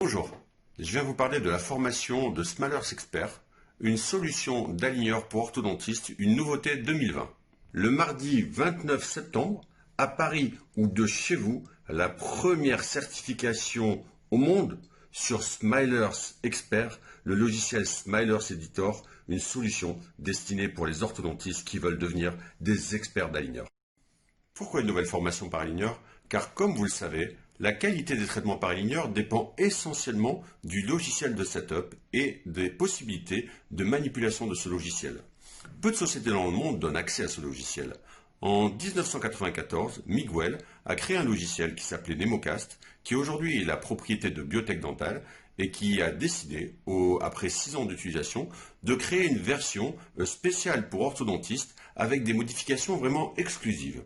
Bonjour, je viens vous parler de la formation de Smilers Expert, une solution d'aligneur pour orthodontistes, une nouveauté 2020. Le mardi 29 septembre, à Paris ou de chez vous, la première certification au monde sur Smilers Expert, le logiciel Smilers Editor, une solution destinée pour les orthodontistes qui veulent devenir des experts d'aligneur. Pourquoi une nouvelle formation par aligneur? Car comme vous le savez, la qualité des traitements par aligneur dépend essentiellement du logiciel de setup et des possibilités de manipulation de ce logiciel. Peu de sociétés dans le monde donnent accès à ce logiciel. En 1994, Miguel a créé un logiciel qui s'appelait Nemocast, qui aujourd'hui est la propriété de Biotech Dental et qui a décidé, après 6 ans d'utilisation, de créer une version spéciale pour orthodontistes avec des modifications vraiment exclusives.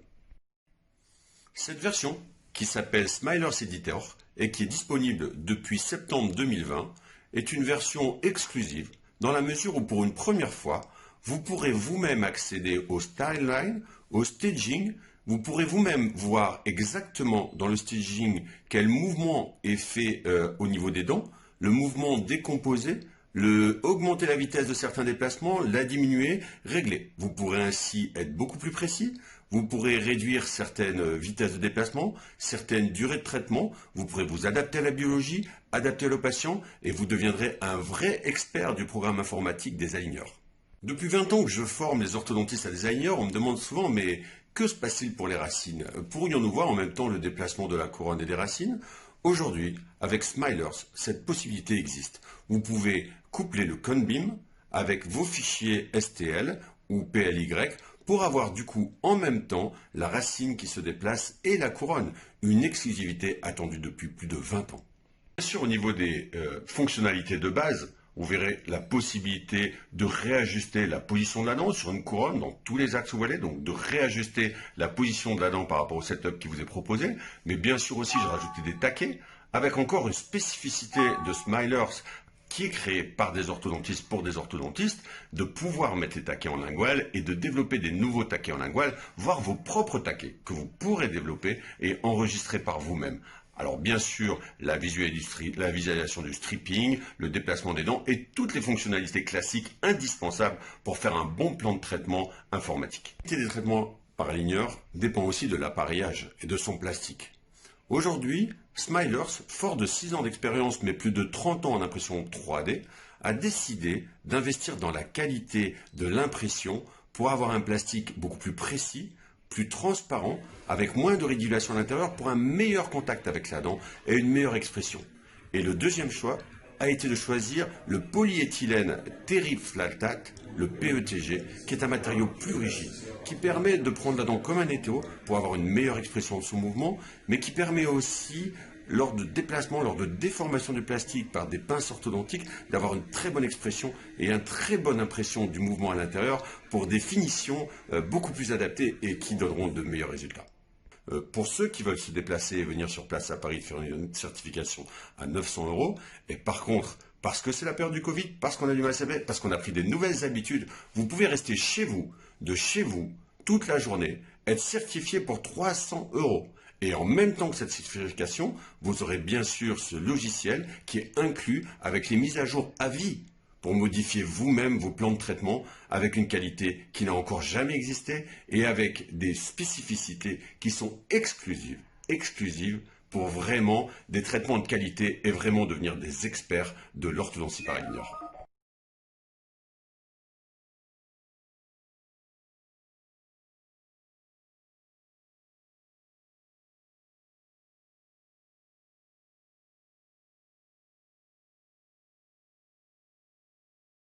Cette version, qui s'appelle Smilers Editor et qui est disponible depuis septembre 2020, est une version exclusive dans la mesure où pour une première fois, vous pourrez vous-même accéder au styleline, au staging, vous pourrez vous-même voir exactement dans le staging quel mouvement est fait au niveau des dents, le mouvement décomposé, augmenter la vitesse de certains déplacements, la diminuer, régler. Vous pourrez ainsi être beaucoup plus précis, vous pourrez réduire certaines vitesses de déplacement, certaines durées de traitement, vous pourrez vous adapter à la biologie, adapter au patient et vous deviendrez un vrai expert du programme informatique des aligneurs. Depuis 20 ans que je forme les orthodontistes à des aligneurs, on me demande souvent mais que se passe-t-il pour les racines? Pourrions-nous voir en même temps le déplacement de la couronne et des racines? Aujourd'hui, avec Smilers, cette possibilité existe. Vous pouvez coupler le Conbeam avec vos fichiers STL ou PLY pour avoir du coup en même temps la racine qui se déplace et la couronne, une exclusivité attendue depuis plus de 20 ans. Bien sûr, au niveau des fonctionnalités de base, vous verrez la possibilité de réajuster la position de la dent sur une couronne dans tous les axes où vous allez, donc de réajuster la position de la dent par rapport au setup qui vous est proposé. Mais bien sûr aussi, j'ai rajouté des taquets avec encore une spécificité de Smilers qui est créée par des orthodontistes pour des orthodontistes, de pouvoir mettre les taquets en lingual et de développer des nouveaux taquets en lingual, voire vos propres taquets que vous pourrez développer et enregistrer par vous-même. Alors bien sûr, la visualisation du stripping, le déplacement des dents et toutes les fonctionnalités classiques indispensables pour faire un bon plan de traitement informatique. La qualité des traitements par aligneur dépend aussi de l'appareillage et de son plastique. Aujourd'hui, Smilers, fort de 6 ans d'expérience mais plus de 30 ans en impression 3D, a décidé d'investir dans la qualité de l'impression pour avoir un plastique beaucoup plus précis, plus transparent, avec moins de rédulation à l'intérieur pour un meilleur contact avec la dent et une meilleure expression. Et le deuxième choix a été de choisir le polyéthylène teriflactate, le PETG, qui est un matériau plus rigide, qui permet de prendre la dent comme un étau pour avoir une meilleure expression de son mouvement, mais qui permet aussi, lors de déplacements, lors de déformation du plastique par des pinces orthodontiques, d'avoir une très bonne expression et une très bonne impression du mouvement à l'intérieur pour des finitions beaucoup plus adaptées et qui donneront de meilleurs résultats. Pour ceux qui veulent se déplacer et venir sur place à Paris faire une certification à 900 €, et par contre, parce que c'est la période du Covid, parce qu'on a du mal à s'habiller, parce qu'on a pris des nouvelles habitudes, vous pouvez rester chez vous, de chez vous, toute la journée, être certifié pour 300 €. Et en même temps que cette certification, vous aurez bien sûr ce logiciel qui est inclus avec les mises à jour à vie pour modifier vous-même vos plans de traitement avec une qualité qui n'a encore jamais existé et avec des spécificités qui sont exclusives pour vraiment des traitements de qualité et vraiment devenir des experts de l'orthodontie par aligneur.